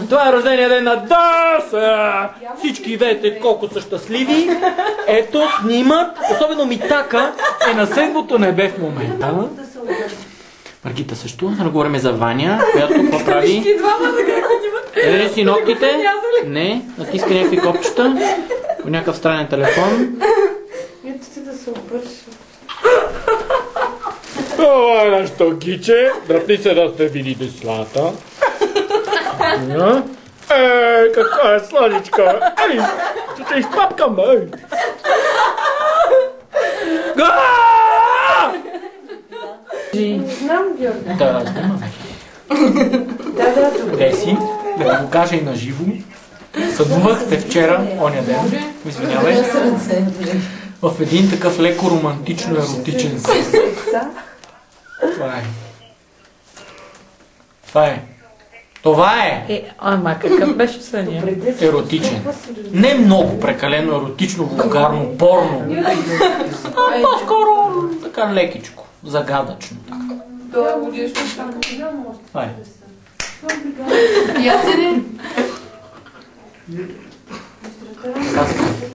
Това е рождения ден на Даса! Всички видите колко са щастливи. Ето, снимат. Особено Митака е на седмото небе в момента. Маргита също. Да говорим за Ваня, която какво прави? Еде си ногтите? Не. Натиска някакви копчета. По някакъв странен телефон. Ето ти да се обърши. Това е нашето гиче. Дръпни се да сте види деслата. Каква е сладичка. Ей, ще те изпапкам, ей. Не знам, Георги. Да, снимаме. Да, добре. Деси, да го кажа и на живо. Съдувахте вчера, оня ден, извинявай, в един такъв леко романтично еротичен сън. Това е. Това е. Това е! Ама какъв беше съня? Еротичен. Не много прекалено еротично, вулгарно, порно. По-скоро така лекичко, загадъчно. Това е годишно. Това е. Ясен ли? Казвам.